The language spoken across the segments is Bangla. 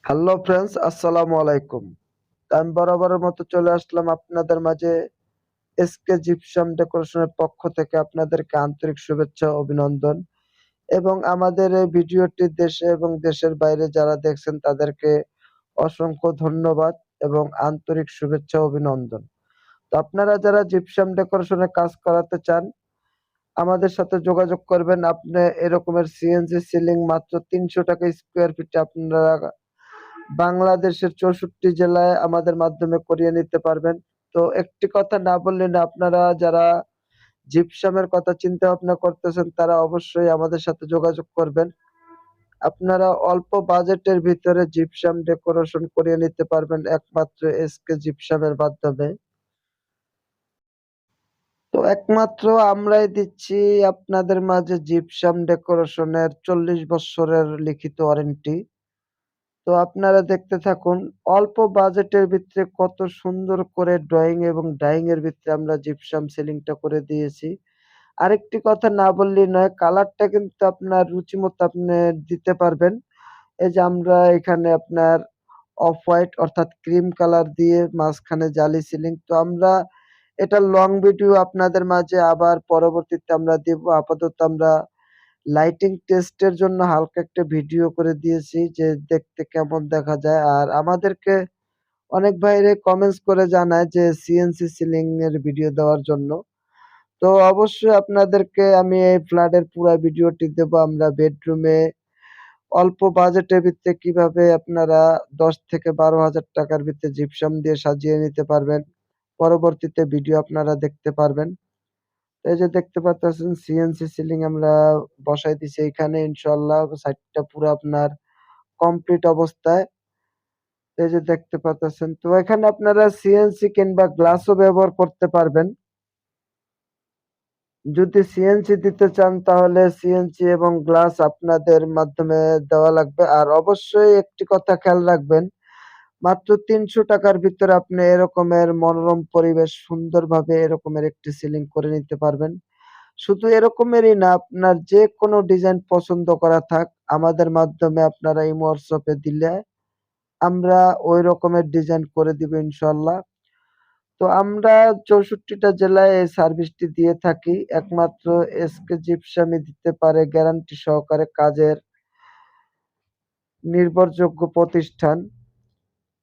হ্যালো ফ্রেন্ডস, আসসালামু আলাইকুম। আমি বরাবরের মতো চলে আসলাম আপনাদের মাঝে এসকে জিপসাম ডেকোরেশনের পক্ষ থেকে আপনাদেরকে আন্তরিক শুভেচ্ছা ও অভিনন্দন এবং আমাদের এই ভিডিওটি দেশে এবং দেশের বাইরে যারা দেখছেন তাদেরকে অসংখ্য ধন্যবাদ এবং আন্তরিক শুভেচ্ছা ও অভিনন্দন। তো আপনারা যারা জিপসাম ডেকোরেশনের কাজ করাতে চান আমাদের সাথে যোগাযোগ করবেন। আপনি এরকমের সিএনজি সিলিং মাত্র ৩০০ টাকা স্কোয়ার ফিটে আপনারা বাংলাদেশের ৬৪ জেলায় আমাদের মাধ্যমে করিয়ে নিতে পারবেন। তো একটি কথা না বললে না, আপনারা যারা জিপসামের কথা চিন্তা ভাবনা করতেছেন তারা অবশ্যই আমাদের সাথে যোগাযোগ করবেন। আপনারা অল্প বাজেটের ভিতরে জিপসাম ডেকোরেশন করিয়ে নিতে পারবেন একমাত্র এসকে জিপসামের মাধ্যমে। তো একমাত্র আমরাই দিচ্ছি আপনাদের মাঝে জিপসাম ডেকোরেশনের ৪০ বৎসরের লিখিত ওয়ারেন্টি। তো আপনারা দেখতে থাকুন। অল্প বাজেটের ভিতরে কত সুন্দর করে ড্রয়িং এবং ডাইং এর ভিতরে আমরা জিপসাম সিলিংটা করে দিয়েছি। আরেকটি কথা না বললেই নয়, কালারটা কিন্তু আপনার রুচিমতো আপনি দিতে পারবেন। এই যে আমরা এখানে আপনার অফ হোয়াইট অর্থাৎ ক্রিম কালার দিয়ে মাঝখানে জালি সিলিং। তো আমরা এটার লং ভিডিও আপনাদের মাঝে আবার পরবর্তীতে আমরা দিব। আপাতত আমরা লাইটিং টেস্টের জন্য হালকা একটা ভিডিও করে দিয়েছি যে দেখতে কেমন দেখা যায়। আর আমাদেরকে অনেক ভাইরে কমেন্টস করে জানায় যে সিএনসি সিলিং এর ভিডিও দেওয়ার জন্য। তো অবশ্যই আপনাদেরকে আমি এই ফ্ল্যাটের পুরা ভিডিওটি দেব। আমরা বেডরুমে অল্প বাজেটের ভিতরে কিভাবে আপনারা ১০ থেকে ১২,০০০ টাকার ভিতরে জিপসাম দিয়ে সাজিয়ে নিতে পারবেন। পরবর্তীতে ভিডিও আপনারা দেখতে পারবেন। এই যে দেখতে পারতেছেন সিএনসি সিলিং আমরা বসাই দিছি এইখানে, ইনশাআল্লাহ সাইডটা পুরো আপনার কমপ্লিট অবস্থায়। এই যে দেখতে পারতেছেন। তো এখানে আপনারা সিএনসি কিংবা গ্লাসও ব্যবহার করতে পারবেন। যদি সিএনসি দিতে চান তাহলে সিএনসি এবং গ্লাস আপনাদের মাধ্যমে দেওয়া লাগবে। আর অবশ্যই একটি কথা খেয়াল রাখবেন, মাত্র ৳৩০০ টাকার ভিতরে আপনি এরকমের মনোরম পরিবেশ সুন্দরভাবে এরকমের একটি সিলিং করে নিতে পারবেন। শুধু এরকমেরই না, আপনার যেকোনো ডিজাইন পছন্দ করা থাক, আমাদের মাধ্যমে আপনারা ইমো, হোয়াটসঅ্যাপে দিলে আমরা ওই রকমের ডিজাইন করে দিব ইনশাআল্লাহ। তো আমরা ৬৪ টা জেলায় এই সার্ভিসটি দিয়ে থাকি। একমাত্র এসকে জিপসামই দিতে পারে গ্যারান্টি সহকারে কাজের নির্ভরযোগ্য প্রতিষ্ঠান।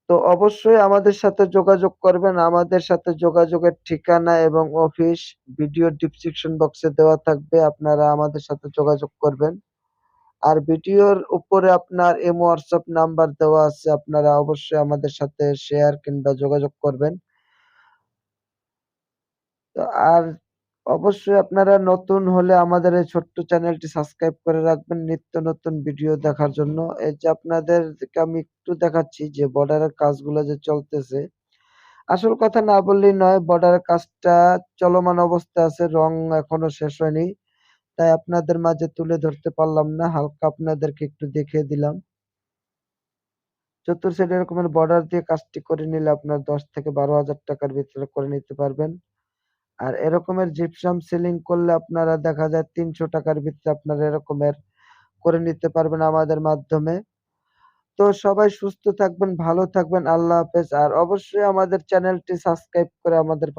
তো অবশ্যই আমাদের সাথে যোগাযোগ করবেন। আমাদের সাথে যোগাযোগের ঠিকানা এবং অফিস ভিডিও ডেসক্রিপশন বক্সে দেওয়া থাকবে। আপনারা আমাদের সাথে যোগাযোগ করবেন। আর ভিডিওর উপরে আপনার ইমো, হোয়াটসঅ্যাপ নাম্বার দেওয়া আছে। আপনারা অবশ্যই আমাদের সাথে শেয়ার কিংবা যোগাযোগ করবেন। তো আর অবশ্যই আপনারা নতুন হলে আমাদের এই ছোট্ট চ্যানেলটি সাবস্ক্রাইব করে রাখবেন নিত্য নতুন ভিডিও দেখার জন্য। এই যে আপনাদেরকে আমি একটু দেখাচ্ছি যে বর্ডারের কাজগুলো যে চলতেছে। আসল কথা না বললেই নয়, বর্ডারের কাজটা চলমান অবস্থায় আছে। রং এখনো শেষ হয়নি। তাই আপনাদের মাঝে তুলে ধরতে পারলাম না। হালকা আপনাদেরকে একটু দেখিয়ে দিলাম। চতুর সাইডে এরকমের বর্ডার দিয়ে কাজটি করে নিলে আপনার ১০ থেকে ১২,০০০ টাকার ভিতরে করে নিতে পারবেন। আর এরকমের জিপসাম সিলিং করলে আপনারা দেখা যায় ৩০০ টাকার ভিতরে আপনারা এরকমের করে নিতে পারবেন আমাদের মাধ্যমে। তো সবাই সুস্থ থাকবেন, ভালো থাকবেন। আল্লাহ হাফেজ। আর অবশ্যই আমাদের চ্যানেলটি সাবস্ক্রাইব করে আমাদের